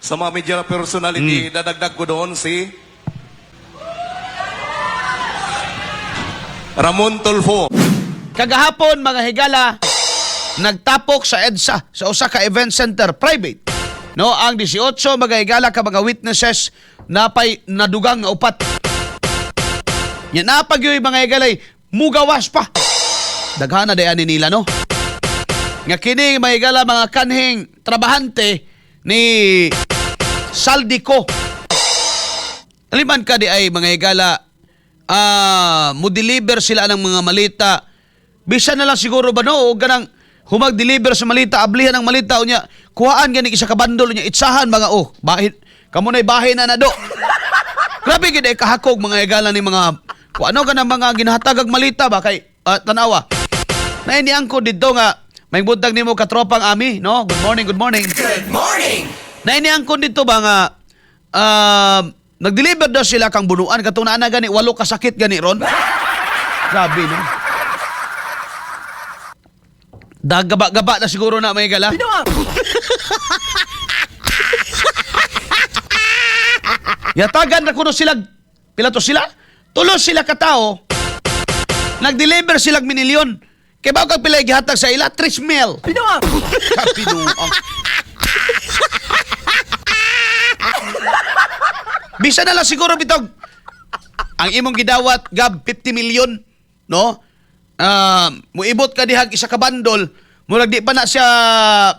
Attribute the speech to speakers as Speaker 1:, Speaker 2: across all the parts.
Speaker 1: Sa mga media personality, dadagdag ko doon si Ramon Tulfo.
Speaker 2: Kagahapon, mga higala, nagtapok sa EDSA, sa usa ka event center, private. No, ang 18 mga higala ka mga witnesses napay nadugang nga upat. Yan napag yung mga higalay, mugawas pa. Daghana dayan nila, no? Nga kini mga higala, mga kanhing trabahante ni Saldico. Aliman ka di ay mga higala, mo-deliver sila ng mga malita. Bisa na lang siguro ba no, o ganang humag-deliver sa malita, ablihan ng malita, o niya, kuhaan gani isa ka bandol niya, itsahan mga, bahin, kamo na'y bahin na do. Grabe gid ay kahakog mga higala ni mga, kung ano ka ng mga ginahatagag malita ba, kay tanawa. Na iniang ko dito nga, may buntag nimo katropang ami, no? Good morning, good morning.
Speaker 3: Good morning!
Speaker 2: Na iniang ko dito ba nga, nag-deliver daw sila kang bunuan, katong na gani, 8 kasakit gani ron. Grabe, no? Dagaba-gaba na siguro na may gala. Yatagan na kuno sila, pila to sila? Tulos sila katao, nag-deliver sila minilyon. Kaya ba kag pila gihatag sa ila? 3 mil. Pinuang! Pinuang. Bisa na lang siguro bitog. Ang imong gidawat, Gab, 50 million, no? Muibot ka dihag isa ka bandol, murag di pa na siya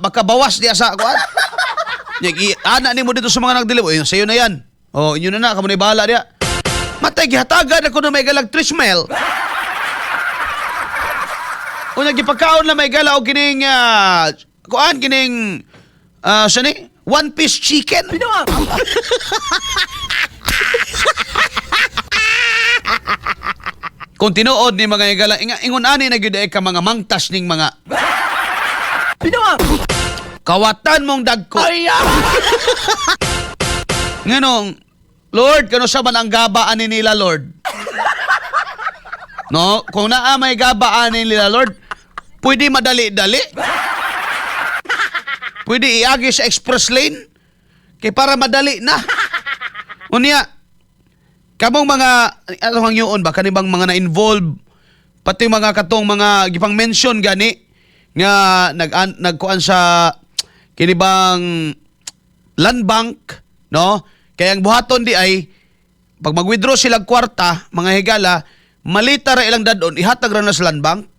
Speaker 2: makabawas diya sa kuan. Ana nimo dito sa mga nagdeliver. Sayo na yan. Inyo na kamo na bahala diya. Matay gihatagan ako na may galag 3 mil. Una gipagkaon na may gala og kining kuan kining sani? One piece chicken. Kung tinuod ni mga higala, ingon ani na gyud ka mga mangtas ning mga kawatan mong dagko. Nganong, Lord, kano sa man ang gabaan nila, Lord? No, kung naa may gabaan nila, Lord, pwede madali-dali. Pwede iagi sa express lane kay para madali na. Unya, kamong mga ano hang yun ba kanibang mga na-involve pati mga katong mga gipang mention gani nga nagkuan sa kinibang land bank, no? Kaya ang buhaton di ay pag mag-withdraw sila kwarta, mga higala, malita ra ilang dadon, ihatag ra na sa land bank,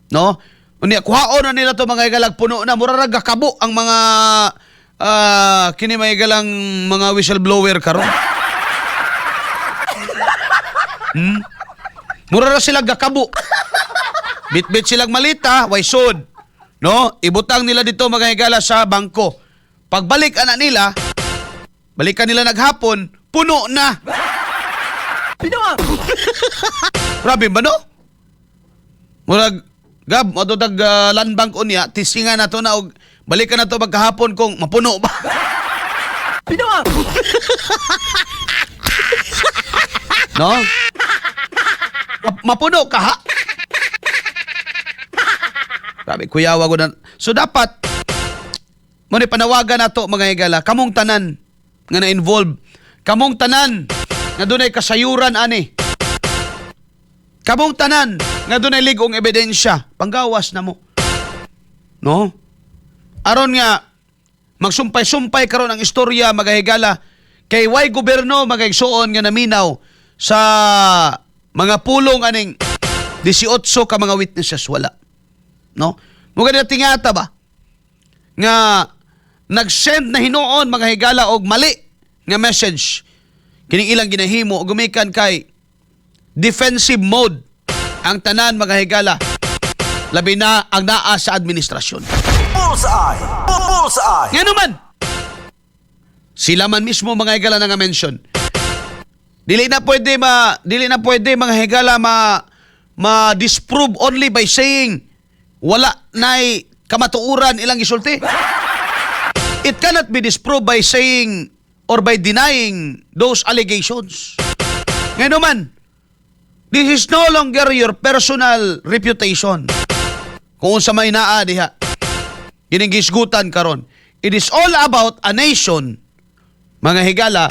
Speaker 2: no? Unya kuhaon na nila to mga higalag puno na mura ra gakabo ang mga kini mga higalang mga whistleblower karon. Mura ra sila gakabo. Bit-bit silang malita, way sud. No? Ibutang nila dito mga higala sa bangko. Pagbalik ana nila, balikan nila naghapon, puno na. Pinuang! Grabe ba no? Murag, Gab, matutag land bank unya, tisingan na to na og balikan na to magkahapon kung mapuno ba. Pinuang! No? Mapuno ka ha? Grabe, kuyawa ko na. So dapat, muna panawagan na to mga higala, kamong tanan nga na-involve, kamong tanan nga dunay kasayuran ani, kamong tanan nga dunay ligong ebidensya, panggawas na mo. No? Aron nga, magsumpay-sumpay karon ang istorya mga higala, kay way gobyerno magigsuon nga naminaw sa mga pulong aning 18 ka mga witnesses wala. No? Mugad na tingata ba? Nga nag-send na hinuon mga higala og mali nga message. Kining ilang ginahimo og gumikan kay defensive mode ang tanan mga higala. Labi na ang naa sa administrasyon.
Speaker 3: Bullseye! Bullseye!
Speaker 2: Nga naman, sila man mismo mga higala na nga mention. Dili na pwede mga higala ma-disprove only by saying wala na'y kamatuuran ilang gisulti. It cannot be disproved by saying or by denying those allegations. Ngayon naman, this is no longer your personal reputation. Kung sa may naa diha, gining gisgutan karon. It is all about a nation mga higala,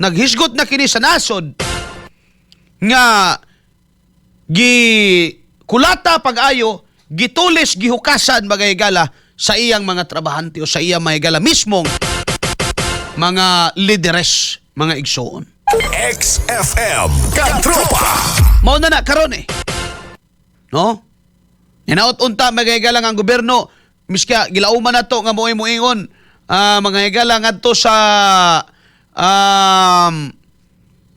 Speaker 2: naghisgot na kini sa nasod nga kulata pag-ayo, gitulis, gihukasan mga higala sa iyang mga trabahante o sa iyang mga higala mismong mga lideres, mga igsoon.
Speaker 3: XFM Katropa.
Speaker 2: Mao na karon eh. No? Hinaut-unta mga higala ang gobyerno miska gilauman nato nga moy moingon mga higala ngadto sa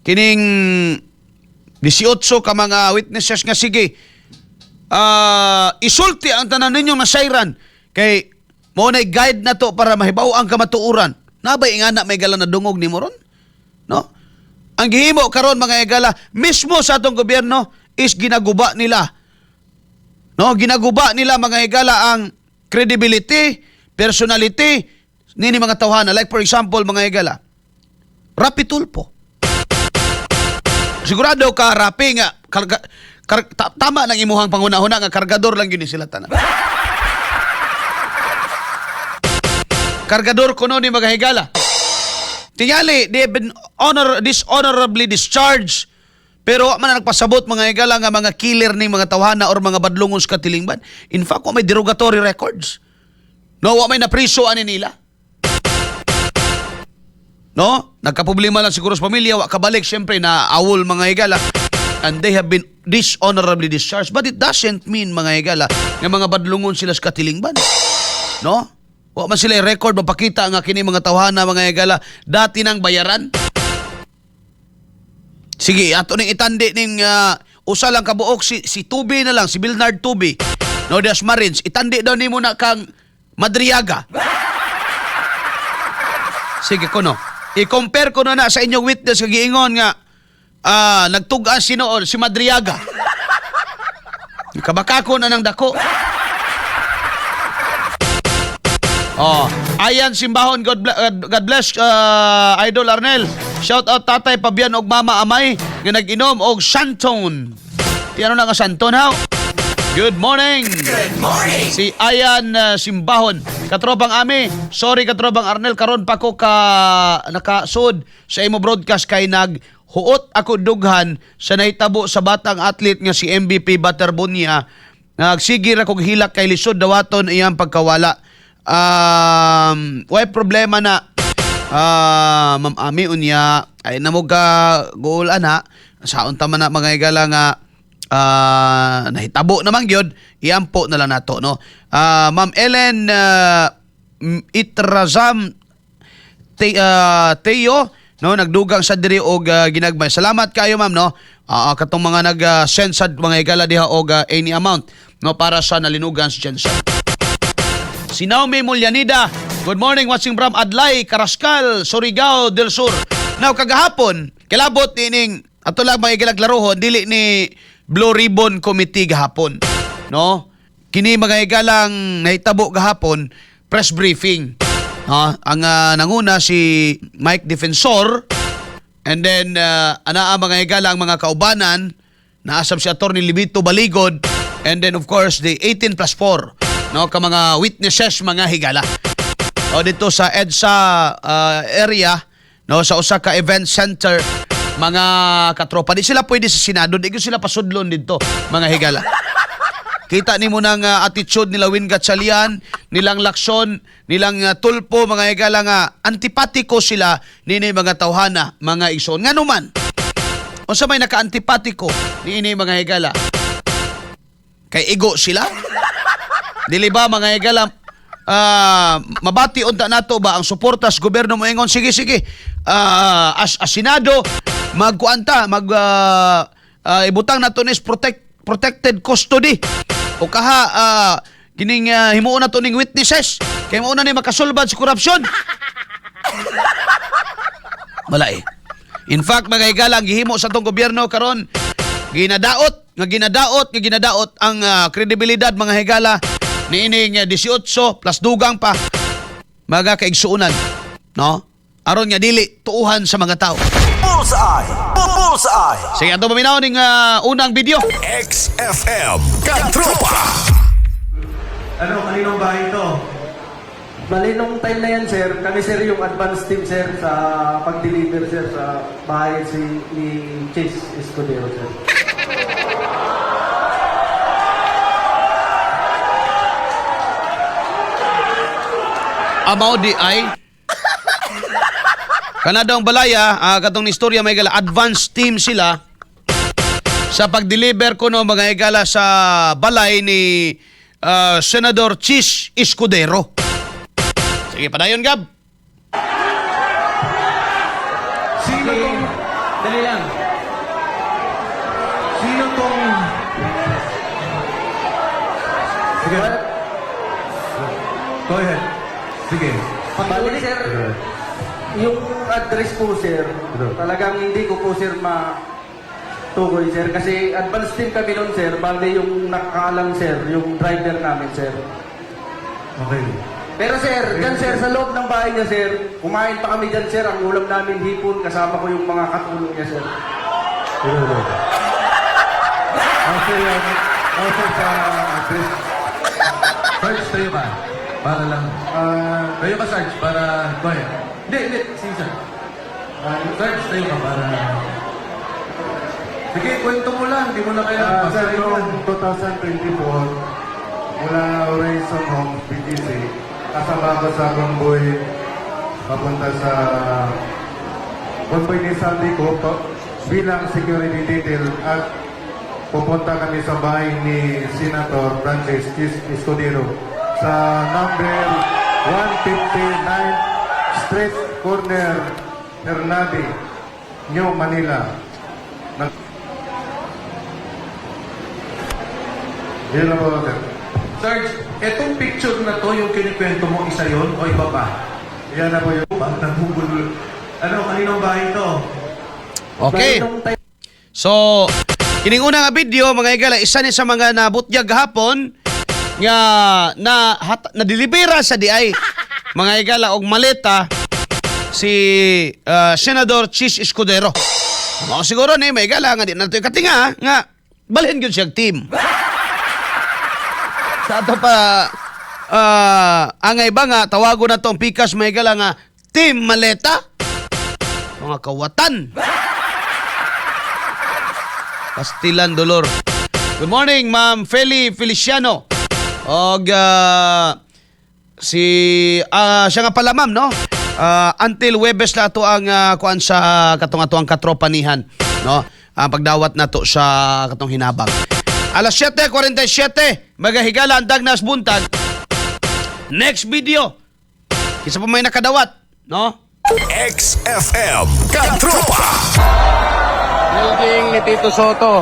Speaker 2: kining 18 ka mga witnesses nga sige isulti ang tanan ninyong nasayran kay mo na guide na to para mahibaw ang kamatuuran. Nabay nga na may gala na dungog ni mo ron? No? Ang gihimo karon mga higala mismo sa atong gobyerno is ginaguba nila. No, ginaguba nila mga higala ang credibility, personality nini mga tawhana. Like for example mga higala, Rapi Tulfo. Sigurado ka Rapi nga tama nang imuhang pangunahuna nga kargador lang yun sila tanan. Kargador kuno ni mga higala. Tingali, they have been dishonorably discharged. Pero man nagpasabot mga higala nga mga killer ni mga tawhana or mga badlungon sa katilingban. In fact, may derogatory records. No, may napriso ani nila. No? Nagkaproblema lang siguro sa pamilya, wa kabalik, syempre na awol mga higala. And they have been dishonorably discharged. But it doesn't mean mga higala nga mga badlungon sila sa katilingban. No? Wa man sila record mapakita nga kini mga tawhana mga higala dati nang bayaran. Sige, ato ning itandi ning usa lang kabuok si Tubi na lang, si Bernard Tubi. No, das Marines, itandi daw nimo na kang Madriaga. Sige kuno. I-compare ko na sa inyong witness nga giingon nga nagtug-an sinoon si Madriaga. Kabakako na ng dako. Oh, ayan simbahon, God bless Idol Arnel. Shout out tatay Pabian og mama Amay nga nag-inom og Shanton. Ti ano na nga Shanton how? Good morning.
Speaker 3: Good morning.
Speaker 2: Si Ayan simbahon. Katrobang Ami, sorry katrobang Arnel karon pa ko nakasud sa imo broadcast kay naghuot ako dughan sa nahitabo sa batang athlete nga si MVP Baterbonia. Nagsigir akong hilak kay lisod dawaton iyang pagkawala. Way problema na Ma'am Ami unya ay namog goal ana saon ta man na mga higala nga nahitabo naman gyud iampo na lang nato no. Ma'am Ellen Itrazam Teo no nagdugang sa diri og ginagmay. Salamat kayo ma'am no. Katong mga nag-send sa mga higala diha og any amount no para sa nalinugan sa Jensen. Si Naomi Mulyanida, good morning, watching from Adlay, Carrascal, Surigao del Sur. Now, kagahapon, kilabot nining, ato lang mga igalaklarohon, dili ni Blue Ribbon Committee gahapon. No? Kini mga igalang nahitabo gahapon, press briefing. No? Ang nanguna si Mike Defensor, and then, anaa mga igalang mga kaubanan, naasam si Atty. Libito Baligod, and then of course, the 18+4. No, ka mga witnesses mga higala. O dito sa EDSA area, no, sa usa ka event center, mga katropa di sila pwede sa Senado, di ko sila pasudlon dito, mga higala. Kita nimo nang attitude nila Win Gatchalian, nilang Lacson, nilang Tulfo, mga higala nga antipatiko sila nini mga tawhana, mga igsoon. Ngano man? Unsa may naka-antipatiko nini mga higala? Kay igo sila? Dili ba mga higala mabati unta nato ba ang suportas gobyerno mo ingon sige as Senado magkuanta ibutang nato nis protected custody o kaha kining himuon nato ning witnesses kay mo na ni makasulbad sa korupsyon. Wala eh. In fact mga higala ang gihimo sa tong gobyerno karon ginadaot ang kredibilidad mga higala niining 18 plus dugang pa mga kaigsuunan no aron nga dili tuuhan sa mga tao.
Speaker 3: Bullseye. Bullseye.
Speaker 2: Sige ato paminaw ning unang video.
Speaker 3: XFM Katropa.
Speaker 4: Ano, kaninong bahay ito? Bali, nung time na yan, sir, kami, sir, yung advance team, sir, sa pag-deliver, sir, sa bahay ni Chase Escudero, sir.
Speaker 2: Amao di ay kanadong balaya, katong istorya may gala advance team sila sa pag-deliver ko no mga igala sa balay ni Senador Chis Escudero. Sige, padayon Gab.
Speaker 4: Sino tong... Dali lang. Sino tong... Sige. Go ahead. Sige. Bali, sir, yung address po, sir, talagang hindi ko po, sir, tukoy, sir. Kasi advance team kami nun, sir. Bali, yung nakakaalam, sir, yung driver namin, sir.
Speaker 5: Okay.
Speaker 4: Pero, sir, dyan, sir, sa loob ng bahay niya, sir, kumain pa kami dyan, sir. Ang ulam namin, hipon, kasama ko yung mga katulong niya, sir.
Speaker 5: Okay, okay sa address. Sarge, tayo ka. Para lang. Tayo ka, Sarge, para... Go ahead. Hindi, sige, Sarge. Sarge, tayo ka para... Sige, kwento mo lang. Hindi mo na kailangan
Speaker 6: Sir,
Speaker 5: pasahin
Speaker 6: noong
Speaker 5: yan.
Speaker 6: 2024, mula Horizon Homes, BGC, kasama ko sa convoy papunta sa convoy ni Sandy ko bilang security detail at pupunta kami sa bahay ni Senator Francis Escudero sa number 159 Street Corner, Hernadi, New Manila. Yun na po, sir.
Speaker 5: Sarge, etong picture na to, yung kinikwento mo, isa yon o iba pa?
Speaker 6: Yan na po yun.
Speaker 5: Pag nagugul... Ano, kaninong bahay to?
Speaker 2: Okay.
Speaker 4: Bali, nung time
Speaker 2: So, kining una nga video mga igala, isa ni sa mga nabutyag hapon nga na delibera sa DI mga igala og maleta si Senador Chis Escudero. Mao siguro ni may igala nga di na to katinga nga balhin gyud siya team. Sa ato pa angay ba nga tawago na tong pikas may igala nga team maleta. Mga kawatan. Pastilan Dolor. Good morning, Ma'am Feliciano. Og siya nga pala ma'am, no? Until Webes na to ang kuan sa katong atuang katropanihan, no? Ang pagdawat nato sa katong hinabang. Alas 7:47, magahigala ang Dagnas Buntag. Next video. Kisa pa may nakadawat, no?
Speaker 3: XFM Katropa.
Speaker 2: Building ni Tito Soto.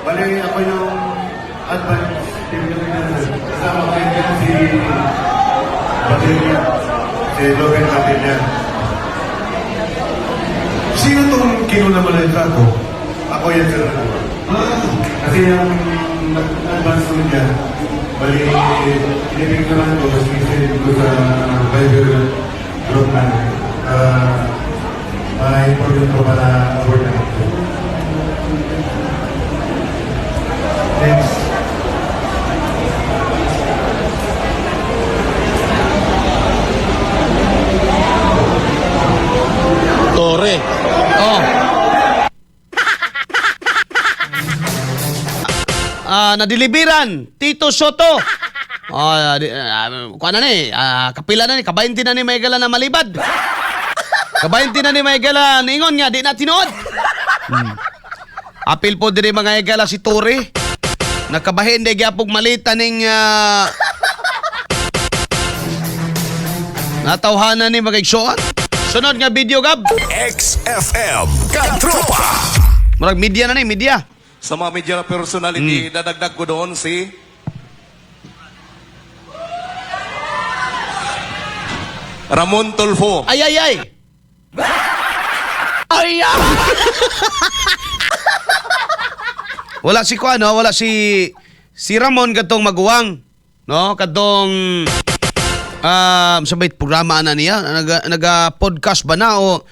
Speaker 6: Bali, ako yung advance team na kasama ko yun si Padilla, si Logan Padilla.
Speaker 5: Sino tong kinulamalita ko?
Speaker 6: Ako yan, sir. Kasi yung advance ko niya, bali, inibigyan ko, mas minsan ko sa Viber group namin. Ma-important ko para award na ito. Next.
Speaker 2: Tore. Oh. Nadilibiran Tito Soto. Kuha na ni, kapila na ni, kabainti na ni may gala na malibad. Kabainti na ni may gala, ningon nga, di na tinood. Apil po diri mga igala si Tore. Nakabahin di gyapog malita ning natawhanan ni magigsuon. Sunod nga video Gab.
Speaker 3: XFM Katropa.
Speaker 2: Murag media na ni, media.
Speaker 1: Sa mga media personality, dadagdag ko doon si Ramon Tulfo.
Speaker 2: Ay, ay, ay! Ay, ay! Wala si Kuano, wala si Ramon katong maguwang. No? Katong sabay programa na niya, naga-podcast ba na o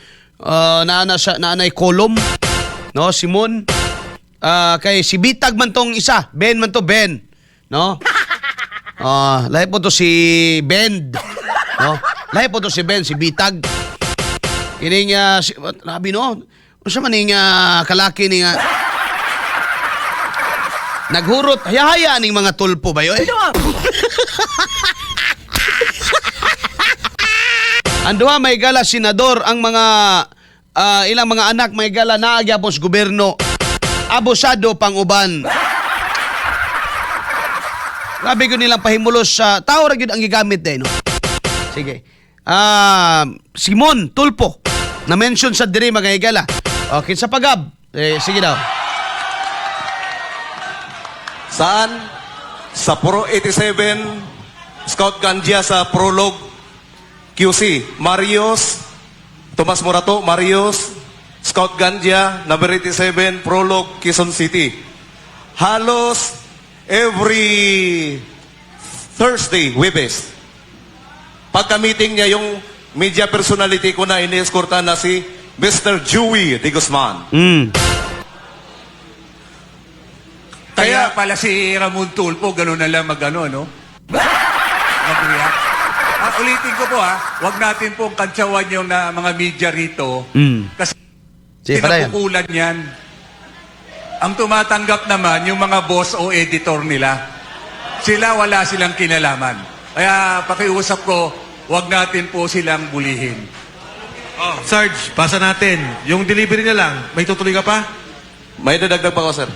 Speaker 2: naanay kolom, no? Simon. Kay si Bitag man tong isa, Ben man to, Ben. No? Lahi po to si Bend. No? Lahi po to si Ben, si Bitag. Kini nga, labi no? Ano siya man nga kalaki ni nga... Naghurot, haya-haya ning mga tulpo ba yun? Anduha may gala senador ang mga ilang mga anak may gala naagyapos gobyerno. Abusado pang uban. Grabe ko nilang pahimulos sa tao ra gyud ang gigamit day no. Sige. Simon Tulpo na mention sa diri mga higala. Okay sa pagab. Sige daw.
Speaker 1: Saan? Sa Pro 87, Scout Gandia sa Prolog, QC. Marios, Tomas Morato, Marios, Scout Gandia, number 87, Prolog, Quezon City. Halos every Thursday, Webes. Pagka-meeting niya, yung media personality ko na ini-escorta na si Mr. Joey de Guzman.
Speaker 7: Kaya pala si Ramon Tulpo, gano'n na lang mag-ano, no? Mag-react. Ulitin ko po huwag natin pong kantsawan yung mga media rito. Kasi
Speaker 2: Sige, padayon.
Speaker 7: sinapukulan yan. Ang tumatanggap naman, yung mga boss o editor nila. Sila, wala silang kinalaman. Kaya pakiusap ko, huwag natin po silang bulihin.
Speaker 5: Oh, Sarge, pasa natin. Yung delivery na lang, may tutuloy ka pa?
Speaker 1: May dadagdag pa ko, sir.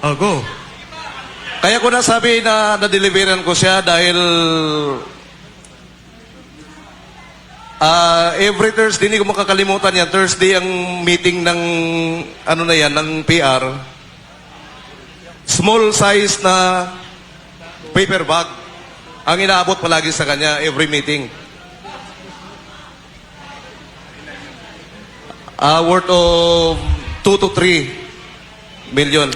Speaker 5: Oh, go.
Speaker 1: Kaya ko nasabi na na-deliveran ko siya dahil every Thursday, hindi ko makakalimutan yan. Thursday ang meeting ng ano na yan, ng PR. Small size na paper bag ang inaabot palagi sa kanya every meeting. Worth of 2 to 3 million.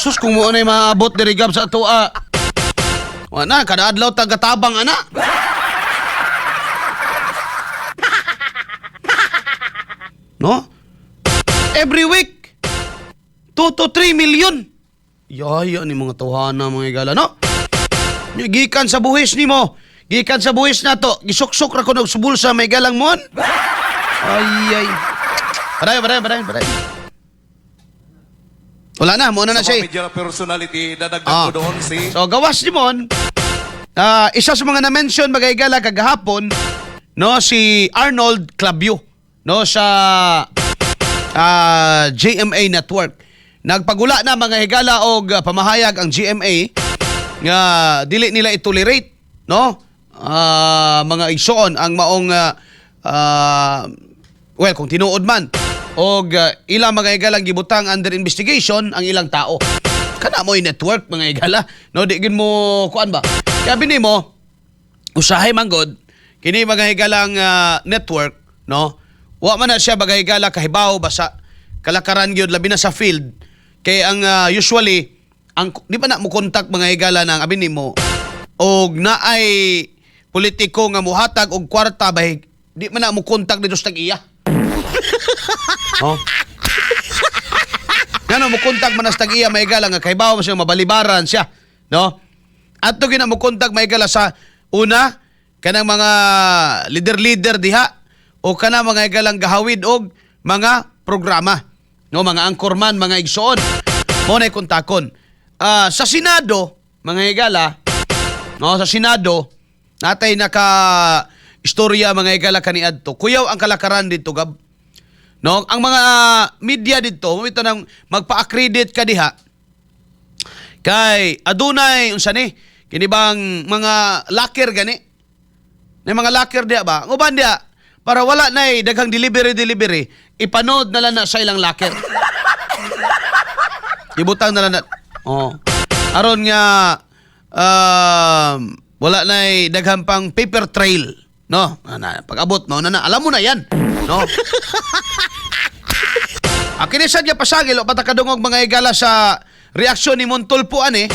Speaker 2: Sus, kung mo na maabot diri gab sa atua. Wala, kada adlaw tagatabang ana. No? Every week 2 to 3 million. Yaya ni mga tawhana mga igala, no? Gikan sa buhis nimo. Gikan sa buhis nato. Gisuksok ra ko og subulsa may galang mon. Ay. Paray. Wala na, muna na
Speaker 1: Sa
Speaker 2: siya.
Speaker 1: mga media personality, dadagdag ko doon si...
Speaker 2: So, gawas ni Mon, isa sa mga na-mention magagala kagahapon, no, si Arnold Clavio, no, sa GMA Network. Nagpagula na mga higala og pamahayag ang GMA nga dili nila itolerate, no, mga igsoon ang maong well, kung tinuod man og ilang mga igalang gibutang under investigation ang ilang tao. Kana mo'y network mga igala. No, di gin mo kuan ba? Kaya bini mo usahay manggod kini mga higalang network, no? Wa man na siya mga higala kahibaw basa kalakaran gyud labi na sa field. Kay ang usually ang di ba na mo contact mga higala ng abini mo og naay politiko nga muhatag og kwarta ba di man na mo contact dito sa tag-iya. Oh. Ngano mo kontak man sa tag-iya may gala nga kay bawo siya mabalibaran siya, no? Adto gina mo kontak may gala sa una kanang mga leader diha o kana mga galang gahawid og mga programa, no, mga anchorman, mga igsoon. Mo na kontakon. Sa Senado, mga higala, no, sa Senado natay naka istorya mga higala kaniadto. Kuyaw ang kalakaran dito gab. No, ang mga media dito, ito nang magpa-accredit ka diha. Kay adunay unsa ni? Kini bang mga locker gani? Nay mga locker diha ba? Uban diha para wala nay daghang delivery, ipanod na lang na sa ilang locker. Ibutang na lang na. Oh. Aron nga wala nay daghang pang paper trail, no? Pag-abot mo na alam mo na yan, no? Kinisad niya pasagil o patakadungog mga igala sa reaksyon ni Montulpo ani.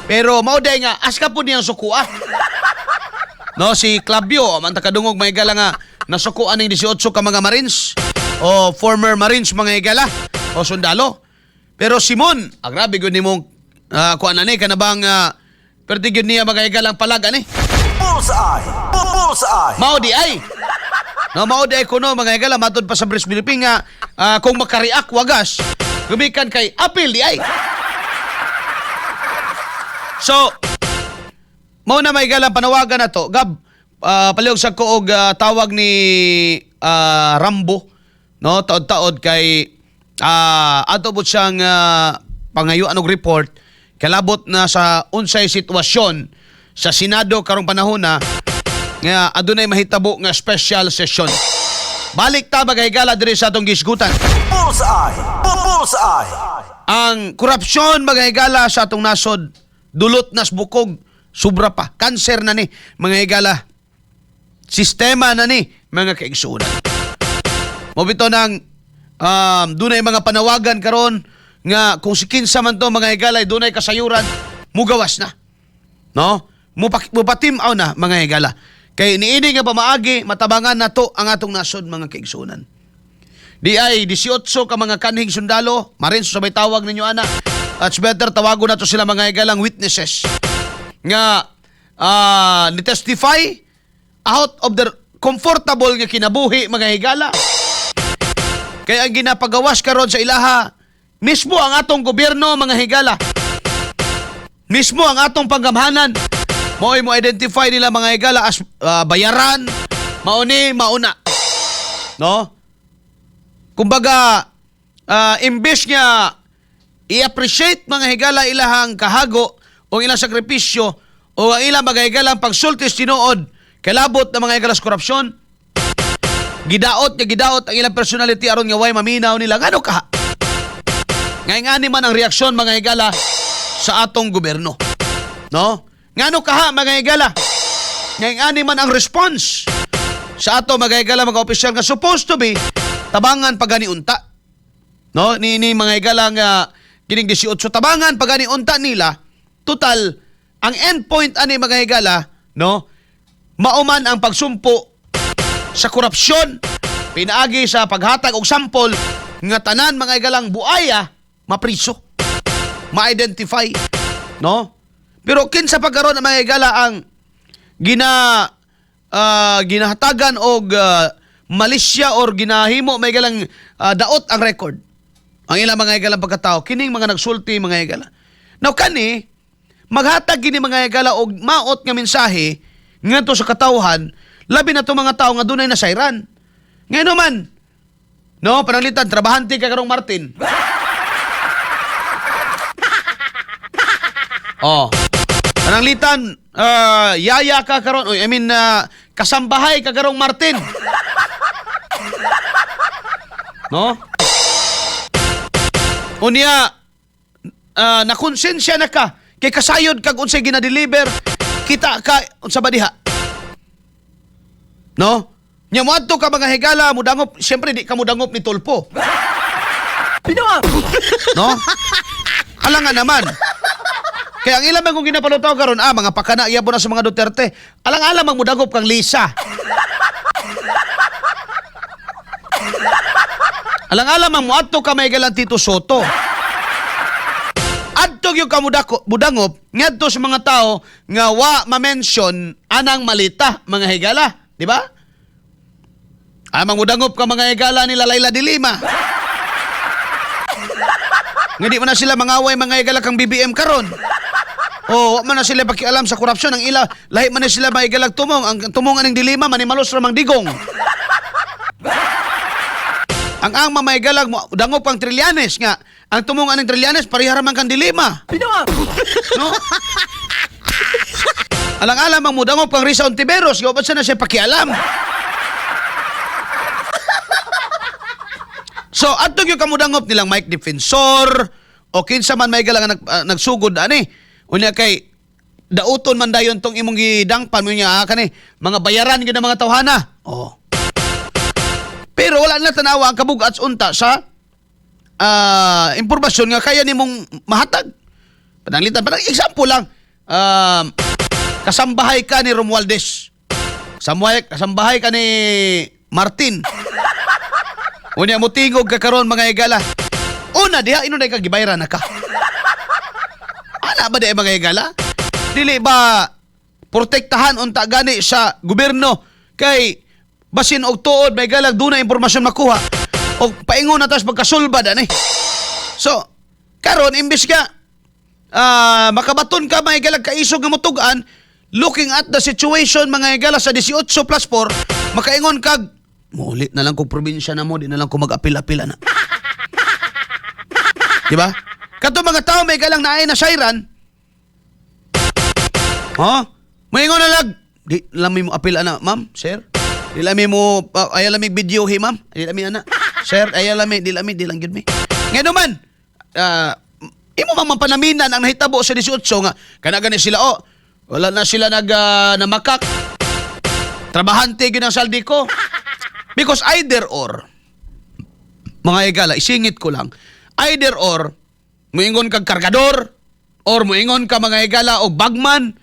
Speaker 2: Pero mauday nga aska po niyang sukua. No, si Clavio man takadungog mga igala nga nasukuan ning 18 ka mga Marines o former Marines mga igala o sundalo. Pero Simon, grabe gud nimong kuan ani kanabang perti gyud niya mga higala ang palag ani.
Speaker 3: Bullseye! Bullseye!
Speaker 2: Mao di ay. No, mao di ay kuno mga higala matod pa sa Bris Philippine nga kung makareact wagas, gumikan kay apil di ay. So, mao na may higala panawagan na to. Gab, palihog sa ko og tawag ni Rambo, no, taod-taod kay ato po siyang pangayuan og report kalabot na sa unsay sitwasyon sa Senado karong panahon na nga adunay mahitabo nga special session. Balik ta magahigala diri sa atong gisgutan.
Speaker 3: Bullseye! Bullseye!
Speaker 2: Ang korupsyon magahigala sa atong nasod dulot nas bukog, sobra pa. Kanser na ni mga higala. Sistema na ni mga kaigsunan. Mobito nang dunay mga panawagan karon nga kung si kinsa man to mga higala dunay kasayuran, mugawas na. No? Mupatim-aw na mga higala. Kay niini nga pamaagi matabangan na to ang atong nasod mga kaigsunan. Di ay 18 ka mga kanhing sundalo, marin sa may tawag ninyo ana. At better tawagon na to sila mga higalang witnesses nga ni-testify out of their comfortable nga kinabuhi mga higala. Kaya ang ginapagawas karon sa ilaha, mismo ang atong gobyerno mga higala. Mismo ang atong panggamhanan. Mo'y mo identify nila mga higala as bayaran, mauni, mauna. No? Kumbaga, imbes nga i-appreciate mga higala ilahang kahago o ilang sakripisyo o ang ilang mga higalang pagsultis tinuod kalabot na mga higala sa korupsyon, gidaot ang ilang personality aron nga way maminaw nila ngano ka. Ngayon man ang reaksyon mga higala sa atong gobyerno. No? Ngano kaha mga higala? Ngayon man ang response sa ato mga higala mga opisyal nga supposed to be tabangan pagani unta. No? Ni mga higala nga kining 18 tabangan pagani unta nila. Total ang endpoint ani mga higala, no? Mauman ang pagsumpo sa korupsyon, pinaagi sa paghatag og sampol nga tanan mga higalang buaya mapriso, ma-identify, no? Pero kinsa pagkaron ang mga higala ang ginahatagan og malisya or ginahimo mga higalang daot ang record. Ang ilang mga higalang pagkatao kining mga nagsulti mga higala. Now kani maghatag gini mga higala og maot nga mensahe ngadto sa katawhan, labi na to mga tao nga dunay nasayran. Ngayon naman, no, pananglitan, trabahante ka karong Martin. Pananglitan, yaya ka karon, kasambahay ka karong Martin. No? Unya, nakonsensya na ka, kay kasayod kag unsay ginadeliver, kita ka sa badiha. No? Nya mo adto ka mga higala, mudangop, syempre di ka mudangop ni Tulpo. Pinuang! No? Alangan naman. Kaya ang ilang kung ginapalutaw karon mga pakana iya po na sa mga Duterte. Alang-alang ang mudangop kang Lisa. Alang-alang ang muadto ka may higalang Tito Soto. Adto yung kamudangop ngadto sa mga tao nga wa ma-mention anang malita mga higala, di ba? Amang mudangop ka mga higala nila Laila de Lima. Ngadi man na sila mangaway mga higala kang BBM karon. O wa man na sila pakialam sa korupsyon ang ila lahi man na sila mga higalang tumong ang tumongan ng Dilima manimalos ramang digong. Ang mamahigalag mo dangop ang Trillanes nga ang tumongan ng Trillanes pariharaman kang Dilima. No? Alang-alam ang mudangop kang Risa Ontiveros, gawa ba siya na siya pakialam? So, atong yung kamudangop nilang Mike Defensor o kinsa man may galang nagsugod ani. Unya kay dauton man dayon tong imong gidangpan mo niya kani mga bayaran gyud ng mga tawhana. Oh. Pero wala na tanawa ang kabugat unta sa impormasyon nga kaya nimong mahatag. Pananglitan, example lang. Kasambahay ka ni Romualdez. Kasambahay ka ni Martin. Unya mo tingog ka karon mga higala. Una, diha, ino na ikagibayra na ka. Ana ba di mga higala? Dili ba protektahan unta gani sa gobyerno kay basin og tuod may galag doon na impormasyon makuha o paingon na tas pagkasulbad ani. So, karon imbis ka makabaton ka mga galag kaisog nga mutugan, looking at the situation mga higala sa 18 plus 4, makaingon kag mulit na lang kung probinsya na mo, di na lang kung mag-apil-apila na. Diba? Kato mga tao may galang naay na siren. Maingon na lang. Di lami mo apil ana, ma'am, sir. Di lami mo ay lami video hi, ma'am. Di lami ana. Sir, ay lami, di lami, di lang gyud mi. Ngano man, imo mang panaminan ang nahitabo sa 18 nga kana gani sila wala na sila namakak. Trabahante gyud ang saldi ko. Because either or, mga higala, isingit ko lang, either or, muingon kag kargador, or muingon ka mga higala o bagman,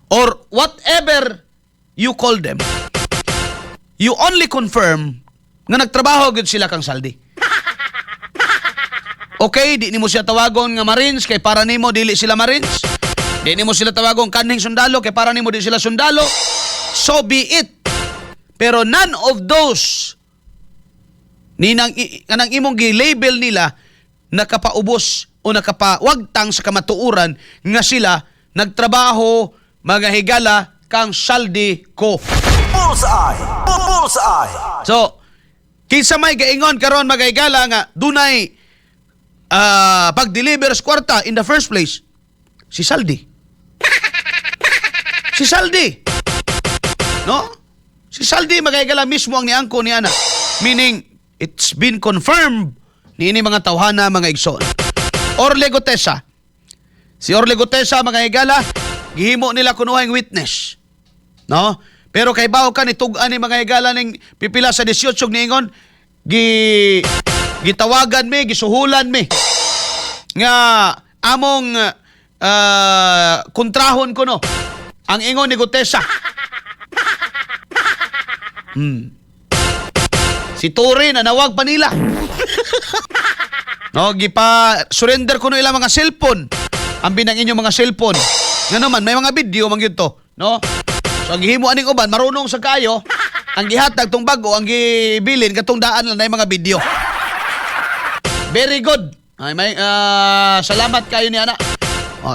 Speaker 2: or whatever you call them, you only confirm nga nagtrabaho gud sila kang saldi. Okay, di nimo siya tawagon nga Marines kay para nimo dili sila Marines. Di nimo sila tawagon kanhing sundalo kay para nimo di sila sundalo. So be it. Pero none of those kanang imong gi-label nila nakapaubos o nakapawagtang sa kamatuuran nga sila nagtrabaho mga higala kang saldi ko.
Speaker 3: Bullseye! Bullseye!
Speaker 2: So, kinsa may gaingon karon mga higala nga dunay pag-deliver sa kwarta in the first place, si Saldi. Si Saldi. No? Si Saldi magigala mismo ang niangko ni ana. Meaning, it's been confirmed ni ini mga tawhana, mga igsoon. Orle Gutesa. Si Orle Gutesa, mga higala, gihimo nila kunuhang witness. No? Pero kay bao ka nitug-an ni mga higala ning pipila sa 18 niingon, gitawagan mi, gisuhulan mi. Nga among kontrahon ko no. Ang ingon ni Gutesa. Si Tori na nawag pa nila. No, surrender ko no ilang mga cellphone. Ang binang inyong mga cellphone. Nga naman, may mga video man yun to. No? So, ang gihimo aning uban, marunong sa kayo, ang gihatag tong bago, ang gibilin, katong daan lang na yung mga video. Very good. Ay, may, salamat kayo ni ana.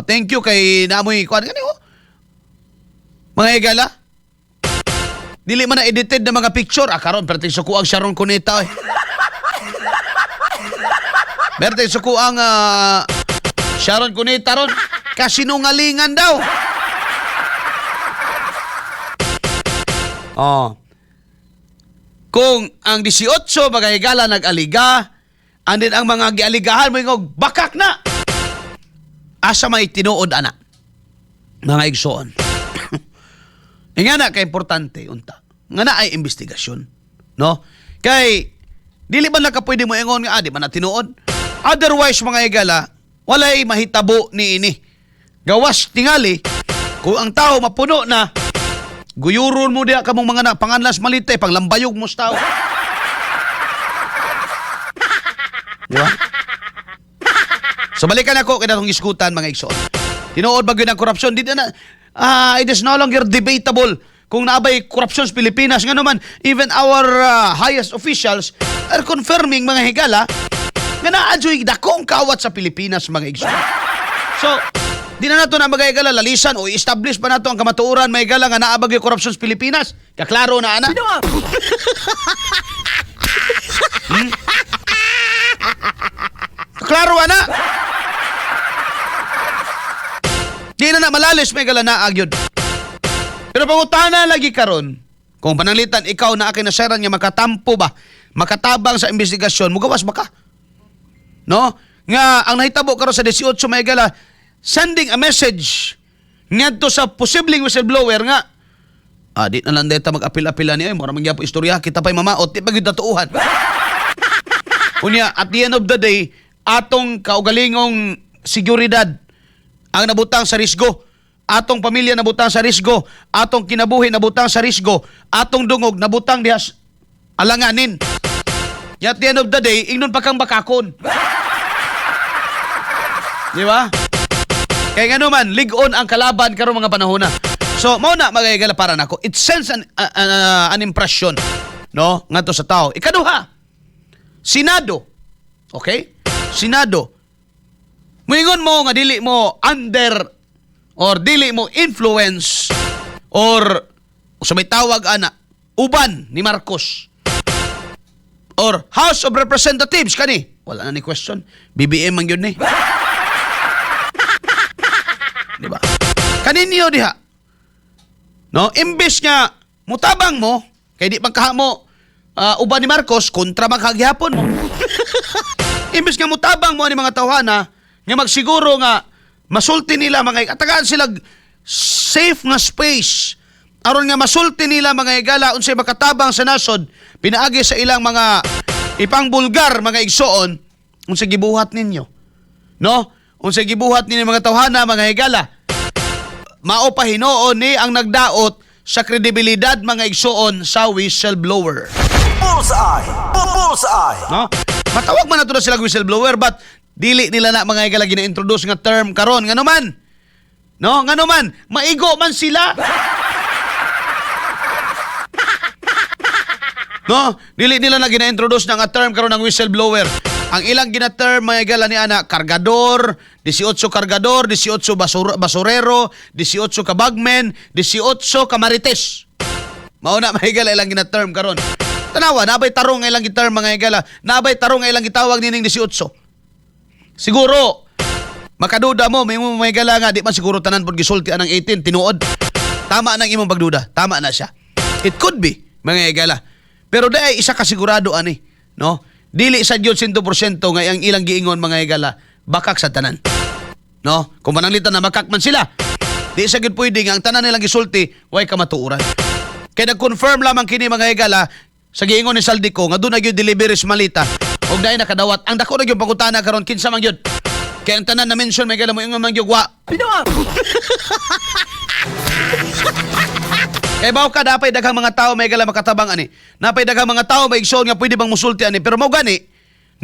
Speaker 2: Thank you kay Namoy Kwan. Mga higala, dili man na edited na mga picture. Karon perting sukuang Sharon Cuneta. Perting sukuang Sharon Cuneta ron. Kasinungalingan daw. Kung ang 18 mga higala nag-aliga, andin ang mga gialigahan mo yung bakak na. Asa may tinuod ana. Mga igsoon. Nga na kay importante unta. Nga na ay investigasyon, no? Kay dili man lang ka pwede mo ingon nga di man na tinuod. Otherwise mga higala, walay mahitabo ni ini. Gawas tingali kung ang tao mapuno na guyuron mo diha kamong mga panganlas malite panglambayog mo sa tao. Di ba? So balikan ako kay natong iskutan mga igsoon. Tinuod ba gyud ang korupsyon? It is no longer debatable kung naabay korupsyon sa Pilipinas. Nga naman, even our highest officials are confirming mga higala nga naadyoy dakong kawat sa Pilipinas mga igsoon. So, di na nato na mga higala lalisan o i-establish pa nato ang kamatuuran mga higala nga naabag yung korupsyon sa Pilipinas. Kaklaro na ana. Kaklaro ana. Di na malalis may gala na agyod. Pero pangutana lagi karon, kung pananglitan ikaw na akin naseran nga makatampo ba, makatabang sa investigasyon, mugawas ba ka? No? Nga ang nahitabo karon sa 18 may gala, sending a message ngadto sa posibleng whistleblower nga di na lang deta mag-apil-apila niya, mura magyapo istorya kita pa'y mamaot, di pa gyud natuuhan. Unya, at the end of the day, atong kaugalingong seguridad ang nabutang sa risgo, atong pamilya nabutang sa risgo, atong kinabuhi nabutang sa risgo, atong dungog nabutang dihas alanganin. At the end of the day, ingnon pa kang bakakon. Di ba? Kaya nga naman, ligon ang kalaban karong mga panahon na. So, mao na magayagala para nako. It sends an impression, no, ngadto sa tao. Ikaduha, Senado. Okay? Senado. Moingon mo nga dili mo under or dili mo influence or sa may tawag ana uban ni Marcos or House of Representatives kani. Wala na ni question. BBM man yun ni. Di ba? Kaninyo diha. No, imbes nga mutabang mo kay di pagkaha mo uban ni Marcos kontra maghagyapon mo. Imbes nga mutabang mo ni mga tawhana nga magsiguro nga masulti nila mga atagaan sila safe nga space aron nga masulti nila mga igala unsay makatabang sa nasod pinaagi sa ilang mga ipangbulgar mga igsoon unsay gibuhat ninyo. No? Unsay gibuhat ninyo mga tawhana mga igala. Mao pa hinuon ni ang nagdaot sa kredibilidad mga igsoon sa whistleblower.
Speaker 3: Bullseye! Bullseye!
Speaker 2: No? Matawag man nato na sila whistleblower but dili nila na mga igala gina-introduce nga term karon ngano man. No, ngano man, maigo man sila. No, dili nila na gina-introduce nga term karon ng whistleblower. Ang ilang gina-term mga igala ni ana kargador, 18 kargador, 18 basurero, 18 kabagmen, 18 kamarites. Mao na mga igala ilang gina-term karon. Tanawa, nabay tarong nga ilang giterm mga igala. Nabay tarong nga ilang gitawag nining 18. Siguro, makaduda mo, may mga igala nga, di man siguro tanan po gisulti anang 18, tinuod. Tama nang imong pagduda. Tama na siya. It could be, mga igala. Pero dahil isa kasigurado ani, no? Dili sa Diyos 100% nga ang ilang giingon mga igala, bakak sa tanan. No? Kung mananglitan na makak man sila, di sa gid pwede nga ang tanan nilang gisulti, way kamatuuran. Kaya nag-confirm lamang kini mga igala, sa giingon ni Saldico, nga doon na yung deliveries malita, o dahil nakadawat, ang dako na yung pangutana karon kinsa man yun. Kaya ang tanan na mention, may gala mo yung man yung wa. Kaya baw ka, napay daghang mga tao may gala makatabang ani. Napay daghang mga tao may igsoon nga pwede bang musulti ani. Pero mau gani,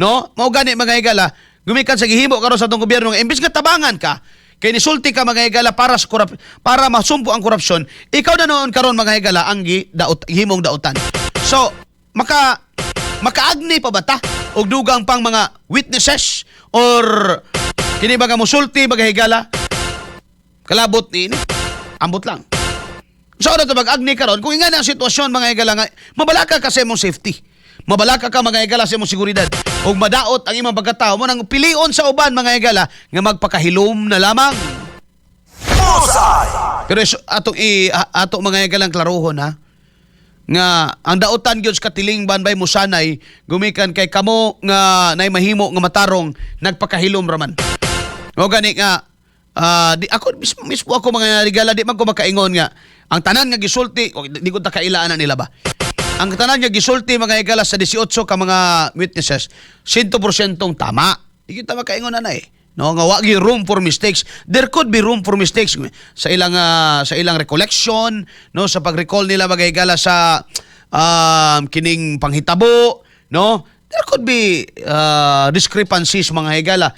Speaker 2: no? Mau gani mga igala, gumikan sa gihimo karon sa atong gobyerno nga imbis nga tabangan ka, kay nisulti ka mga igala para sa para masumpo ang korupsyon, ikaw na noon karon mga igala ang himong dautan. So, makaagni pa ba ta og dugang pang mga witnesses or kini baga musulti baga higala kalabot ni ini ambot lang. So ano to mag-agni karon kung nga ang sitwasyon mga higala nga mabalaka ka sa imong safety. Mabalaka ka mga higala sa imong seguridad og madaot ang imong pagkatao mo nang pilion sa uban mga higala nga magpakahilom na lamang.
Speaker 3: Bullseye!
Speaker 2: Pero ato mga higala klarohon ha nga ang dautan gyud sa katilingban bay musanay gumikan kay kamo nga nay mahimo nga matarong nagpakahilom raman. O gani nga di ako mismo ako mga regala di man ko makaingon nga ang tanan nga gisulti di ko ta kailaan nila ba. Ang tanan nga gisulti mga igala sa 18 ka mga witnesses 100% tama. Di kita makaingon na no nga wa gyud room for mistakes. There could be room for mistakes sa ilang recollection, no, sa pag-recall nila mga igala sa kining panghitabo, no. There could be discrepancies mga igala.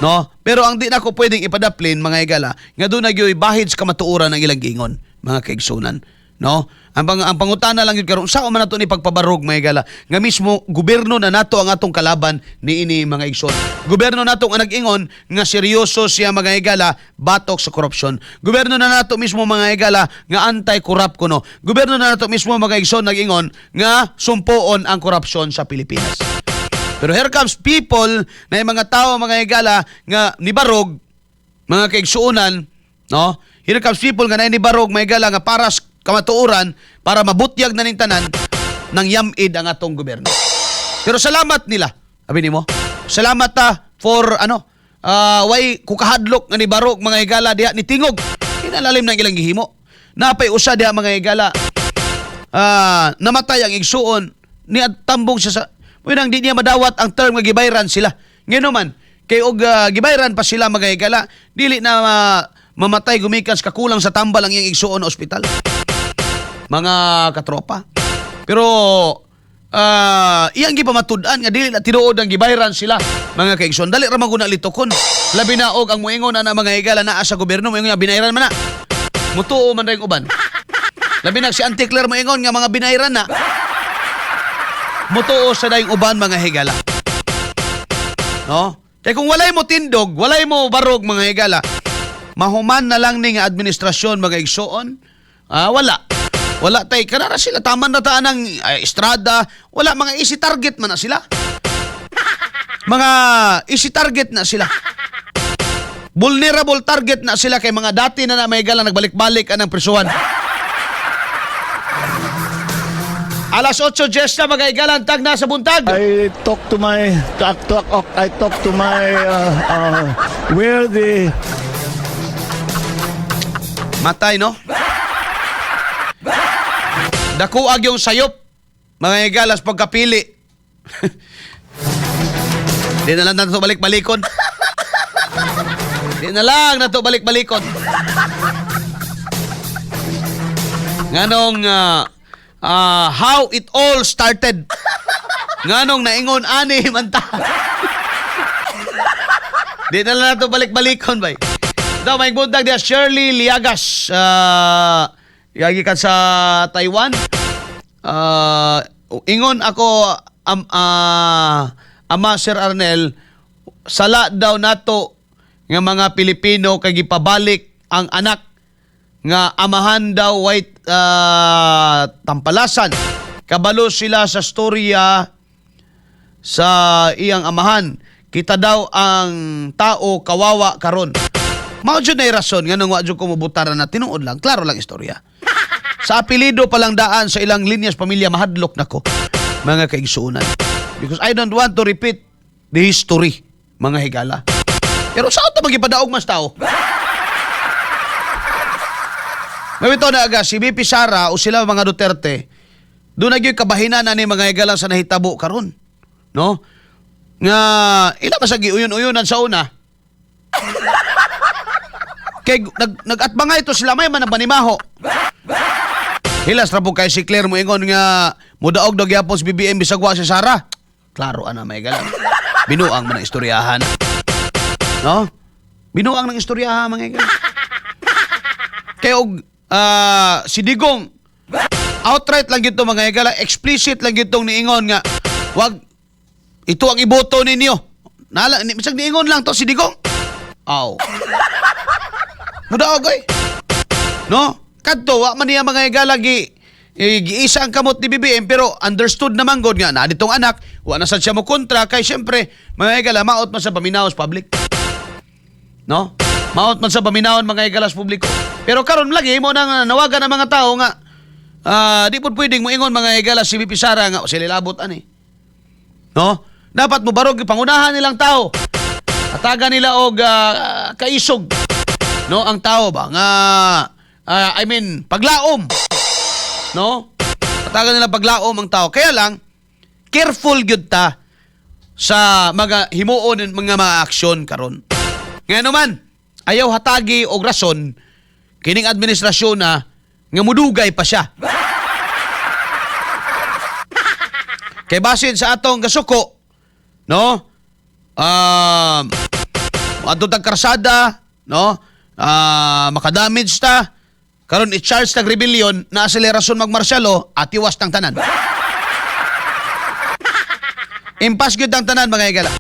Speaker 2: No, pero ang di na ko pwedeng ipadaplin mga igala nga doon na gyoy bahid sa kamatuoran ng ilang giingon mga kaigsunan, no. Ang pangutana lang yun karon sao man nato ni pagpabarog mga igala nga mismo gobyerno na nato ang atong kalaban niini mga igsoon. Gobyerno nato ang nag-ingon nga seryoso siya mga igala batok sa korupsyon. Gobyerno na nato mismo mga igala nga anti-corrupt kuno. Gobyerno na nato mismo mga igsoon nag-ingon nga sumpoon ang korupsyon sa Pilipinas. Pero here comes people na yung mga tao mga igala nga nibarog mga kaigsuunan, no? Here comes people nga na nibarog mga igala nga para kamatuoran para mabutyag na ning tanan ng yamid ang atong gobyerno. Pero salamat nila. Abi nimo. Salamat for way kukahadlok nga ni barog mga igala diha ni tingog. Kinalalim ng ilang gihimo. Napay usa diha mga igala. Namatay ang igsuon ni tambong siya sa nang di niya madawat ang term nga gibayran sila. Ngeno man kay og gibayran pa sila mga igala dili na mamatay gumikan sa kakulang sa tambal ang iyang igsuon sa ospital. Mga katropa. Pero iyang gipamatud-an nga dili na tinuod ang gibayran sila mga kaigsoon. Dali ra man guna litokon. Labi na og ang muingon na mga higala naa sa gobyerno moingon nga binayran man na. Mutuo man ring uban. Labi na si Auntie Claire moingon nga mga binayran na. Mutuo sa daing uban mga higala. No? Kaya kung walay mo tindog, walay mo barog mga higala, mahuman na lang ni nga administrasyon mga igsoon. Wala. Wala tay kanara sila taman na taan ng estrada, wala mga easy target man na sila. Mga easy target na sila. Vulnerable target na sila kay mga dati na may higala nagbalik-balik anang prisuhan. Alas 8:10 na mga higala tag na sa buntag.
Speaker 8: I talk to my where the
Speaker 2: Matay, no? Dakuag yung sayop. Mga higalas pagkapili. Di na lang na ito balik-balikon. Di na lang na ito balik-balikon. Nganong how it all started. Nganong naingon ani man ta. Di na lang na ito balik-balikon, bay. Daw, may buntag niya, Shirley Liagas. Yagi ka sa Taiwan. Ingon ako, Ama Sir Arnel, sala daw nato nga mga Pilipino kay gipabalik ang anak nga amahan daw white tampalasan. Kabalo sila sa storya sa iyang amahan. Kita daw ang tao kawawa karon. Mao jud na rason nga nang wa jud ko mobutaran na tinuod lang, klaro lang istorya. Sa apelido pa lang daan sa ilang linyas pamilya mahadlok nako mga kaigsuunan. Because I don't want to repeat the history, mga higala. Pero sa ito magipadaog mas tao. Mawito na aga, si BP Sara o sila mga Duterte, doon nagyoy kabahinan na ni mga higala sa nahitabo karon, no? Nga, ila masagi uyon-uyonan sa una. Kay nag-atbangay ito sila may manabanimaho. Hilas ra po kay si Claire mo ingon nga mudaog daw gyapon si BBM bisag wa si Sara. Klaro ana may galang. Binuang man ang istoryahan. No? Binuang ng istoryahan mga galang. Kay og si Digong outright lang gito mga galang, explicit lang gitong niingon nga wag ito ang iboto ninyo. Nala bisag niingon lang to si Digong. Aw. Mudaog oy. No? Kadto wa man niya mga igalagi giisa ang kamot ni BBM pero understood naman god nga na ditong anak wa na sad siya mo kontra kay syempre mga igala maot man sa paminawas public. No? Maot man sa paminawon mga igalas publiko. Pero karon lagi mo nang nawagan ang mga tao nga di pud pwedeng mo ingon mga igalas si BP Sara nga sila labot ani. No? Dapat mo barog pangunahan nilang tao. Atagan nila og kaisog. No, ang tao ba nga paglaom. No? Atagan nila paglaom ang tao. Kaya lang, careful gyud ta sa mga himuon mga aksyon karon. Nga naman, ayaw hatagi og rason kining administrasyon na nga mudugay pa siya. Kay basin sa atong gasuko, no? Adto tag karsada, no? Makadamage ta. Karon i-charge tag rebellion na akselerasyon magmarsyalo at iwas tang tanan. Impas gyud ang tanan mga higala.